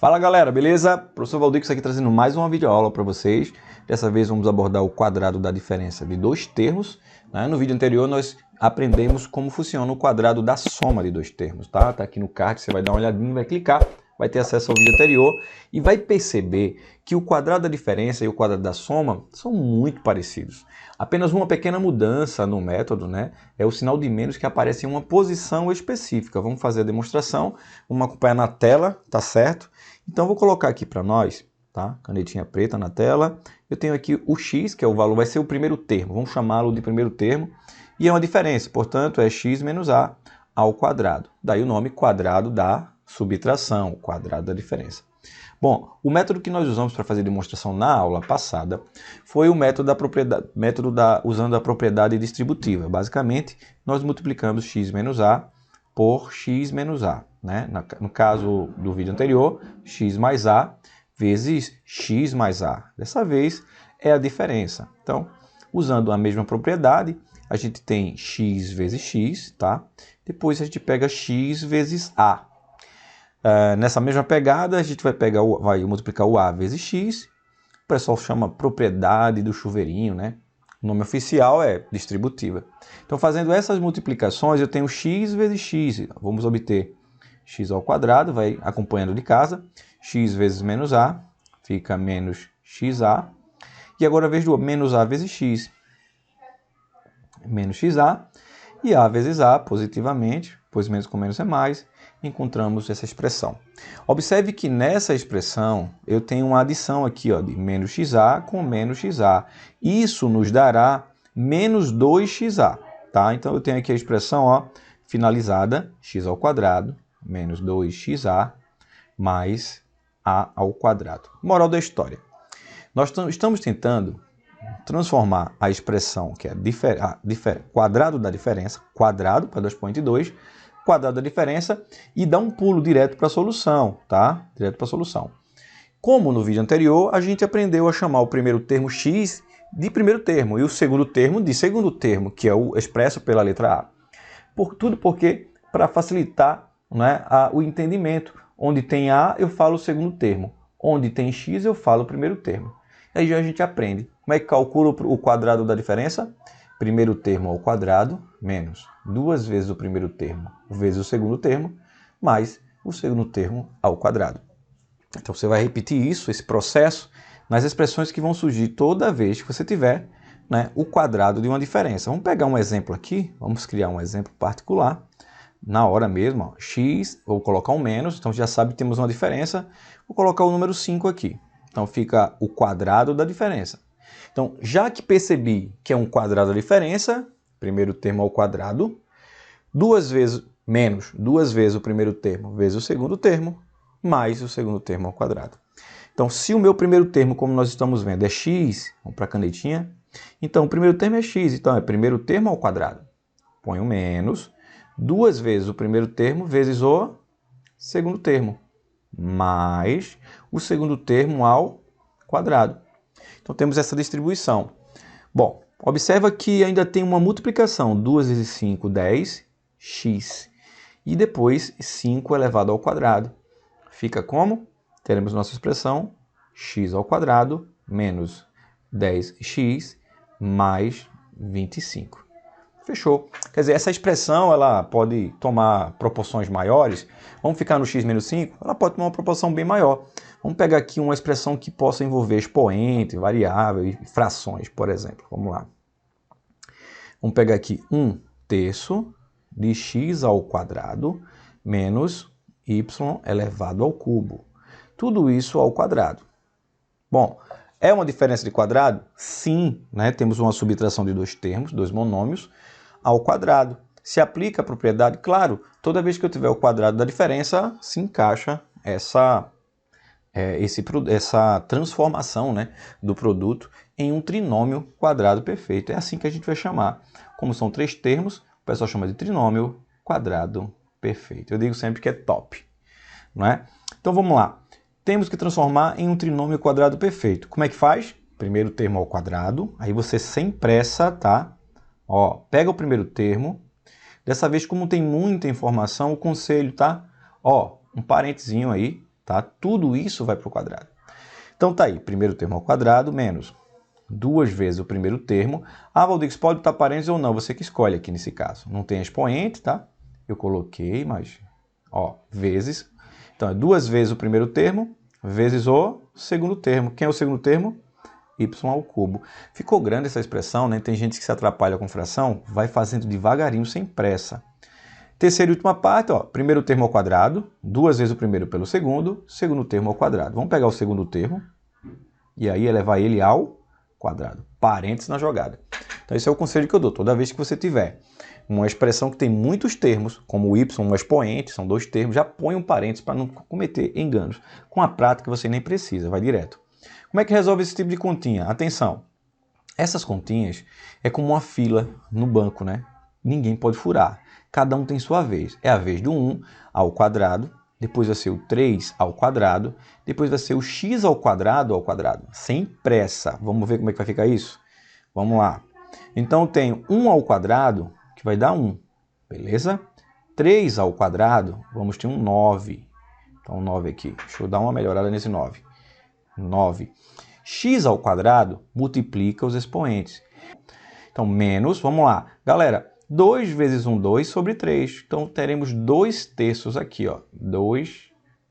Fala galera, beleza? Professor Valdix aqui trazendo mais uma videoaula para vocês. Dessa vez vamos abordar o quadrado da diferença de dois termos, né? No vídeo anterior nós aprendemos como funciona o quadrado da soma de dois termos, tá? Tá aqui no card, você vai dar uma olhadinha, vai clicar, vai ter acesso ao vídeo anterior e vai perceber que o quadrado da diferença e o quadrado da soma são muito parecidos. Apenas uma pequena mudança no método, né? É o sinal de menos que aparece em uma posição específica. Vamos fazer a demonstração, vamos acompanhar na tela, tá certo? Então vou colocar aqui para nós, tá? Canetinha preta na tela. Eu tenho aqui o x, que é o valor, vai ser o primeiro termo. Vamos chamá-lo de primeiro termo. E é uma diferença, portanto, é x menos a ao quadrado. Daí o nome quadrado da subtração, o quadrado da diferença. Bom, o método que nós usamos para fazer demonstração na aula passada foi o método da propriedade, usando a propriedade distributiva. Basicamente, nós multiplicamos x menos a por x menos a. Né? No caso do vídeo anterior, x mais a vezes x mais a. Dessa vez é a diferença. Então, usando a mesma propriedade, a gente tem x vezes x, tá? Depois a gente pega x vezes a. Nessa mesma pegada, a gente vai multiplicar o a vezes x. O pessoal chama propriedade do chuveirinho, né? O nome oficial é distributiva. Então, fazendo essas multiplicações, eu tenho x vezes x. Vamos obter x ao quadrado, vai acompanhando de casa. X vezes menos a, fica menos xa. E agora, a vez do menos a vezes x, menos xa. E a vezes a, positivamente, pois menos com menos é mais, encontramos essa expressão. Observe que nessa expressão eu tenho uma adição aqui, ó, de menos xa com menos xa. Isso nos dará menos 2xa, tá? Então eu tenho aqui a expressão, ó, finalizada, x ao quadrado, menos 2xa, mais a ao quadrado. Moral da história. Nós estamos tentando transformar a expressão, que é quadrado da diferença, quadrado para 2.2, quadrado da diferença, e dar um pulo direto para a solução, tá? Direto para a solução. Como no vídeo anterior, a gente aprendeu a chamar o primeiro termo x de primeiro termo e o segundo termo de segundo termo, que é o expresso pela letra a. Tudo porque, para facilitar, né, o entendimento, onde tem a, eu falo o segundo termo. Onde tem x, eu falo o primeiro termo. Aí já a gente aprende. Como é que calcula o quadrado da diferença? Primeiro termo ao quadrado, menos 2 vezes o primeiro termo vezes o segundo termo, mais o segundo termo ao quadrado. Então você vai repetir isso, esse processo, nas expressões que vão surgir toda vez que você tiver, né, o quadrado de uma diferença. Vamos pegar um exemplo aqui, vamos criar um exemplo particular. Na hora mesmo, ó, x, vou colocar um menos, então já sabe que temos uma diferença. Vou colocar o número 5 aqui. Então fica o quadrado da diferença. Então, já que percebi que é um quadrado da diferença, primeiro termo ao quadrado, 2 vezes o primeiro termo vezes o segundo termo, mais o segundo termo ao quadrado. Então, se o meu primeiro termo, como nós estamos vendo, é x, vamos para a canetinha, então o primeiro termo é x, então é primeiro termo ao quadrado. Põe o menos, 2 vezes o primeiro termo vezes o segundo termo, mais o segundo termo ao quadrado. Então temos essa distribuição. Bom, observa que ainda tem uma multiplicação. 2 vezes 5, 10, x. E depois 5 elevado ao quadrado. Fica como? Teremos nossa expressão x ao quadrado menos 10x mais 25. Fechou. Quer dizer, essa expressão ela pode tomar proporções maiores. Vamos ficar no x menos 5? Ela pode tomar uma proporção bem maior. Vamos pegar aqui uma expressão que possa envolver expoente, variável e frações, por exemplo. Vamos lá. Vamos pegar aqui 1/3 de x ao quadrado menos y elevado ao cubo. Tudo isso ao quadrado. Bom, é uma diferença de quadrado? Sim, né? Temos uma subtração de dois termos, dois monômios, ao quadrado. Se aplica a propriedade? Claro, toda vez que eu tiver o quadrado da diferença, se encaixa essa transformação, né, do produto em um trinômio quadrado perfeito. É assim que a gente vai chamar. Como são três termos, o pessoal chama de trinômio quadrado perfeito. Eu digo sempre que é top, não é? Então vamos lá. Temos que transformar em um trinômio quadrado perfeito. Como é que faz? Primeiro termo ao quadrado, aí você sem pressa, tá? Ó, pega o primeiro termo. Dessa vez, como tem muita informação, o conselho, tá? Ó, um parentezinho aí. tá? Tudo isso vai para o quadrado. Então tá aí, primeiro termo ao quadrado menos 2 vezes o primeiro termo. Ah, Valdix, pode botar parênteses ou não, você que escolhe aqui nesse caso. Não tem expoente, tá? Eu coloquei, mas, ó, vezes. Então é 2 vezes o primeiro termo, vezes o segundo termo. Quem é o segundo termo? Y ao cubo. Ficou grande essa expressão, né? Tem gente que se atrapalha com fração, vai fazendo devagarinho, sem pressa. Terceira e última parte, ó, primeiro termo ao quadrado, 2 vezes o primeiro pelo segundo termo ao quadrado. Vamos pegar o segundo termo e aí elevar ele ao quadrado. Parênteses na jogada. Então esse é o conselho que eu dou. Toda vez que você tiver uma expressão que tem muitos termos, como o y, um expoente, são 2 termos, já põe um parênteses para não cometer enganos. Com a prática você nem precisa, vai direto. Como é que resolve esse tipo de continha? Atenção, essas continhas é como uma fila no banco, né? Ninguém pode furar. Cada um tem sua vez. É a vez do 1 ao quadrado, depois vai ser o 3 ao quadrado, depois vai ser o x ao quadrado, sem pressa. Vamos ver como é que vai ficar isso? Vamos lá. Então eu tenho 1 ao quadrado, que vai dar 1, beleza? 3 ao quadrado, vamos ter um 9. Então 9 aqui. Deixa eu dar uma melhorada nesse 9. 9. X ao quadrado multiplica os expoentes. Então, menos, vamos lá. Galera, 2 vezes 1, 2 sobre 3. Então, teremos 2 terços aqui, ó. 2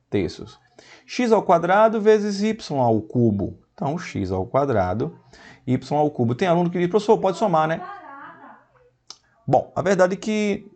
terços. X ao quadrado vezes y ao cubo. Então, x ao quadrado, y ao cubo. Tem aluno que diz, professor, pode somar, né? Bom, a verdade é que...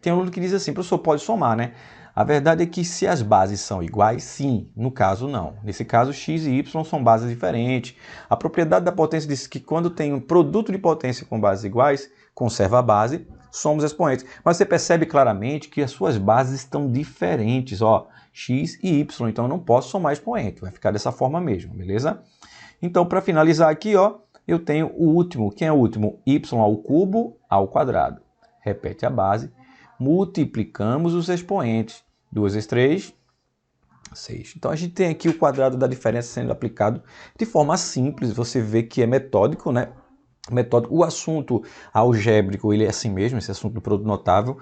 Tem aluno que diz assim, professor, pode somar, né? A verdade é que se as bases são iguais, sim. No caso, não. Nesse caso, x e y são bases diferentes. A propriedade da potência diz que quando tem um produto de potência com bases iguais, conserva a base, somos expoentes. Mas você percebe claramente que as suas bases estão diferentes, ó, x e y. Então, eu não posso somar expoente. Vai ficar dessa forma mesmo, beleza? Então, para finalizar aqui, ó, eu tenho o último. Quem é o último? Y ao cubo ao quadrado. Repete a base. Multiplicamos os expoentes. 2 vezes 3, 6. Então a gente tem aqui o quadrado da diferença sendo aplicado de forma simples. Você vê que é metódico, né? Metódico. O assunto algébrico, ele é assim mesmo, esse assunto do produto notável.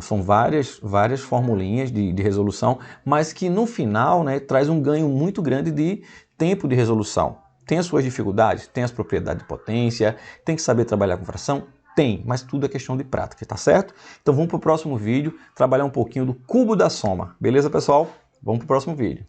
São várias formulinhas de resolução, mas que no final, né, traz um ganho muito grande de tempo de resolução. Tem as suas dificuldades, tem as propriedades de potência, tem que saber trabalhar com fração. Tem, mas tudo é questão de prática, tá certo? Então vamos para o próximo vídeo, trabalhar um pouquinho do cubo da soma. Beleza, pessoal? Vamos para o próximo vídeo.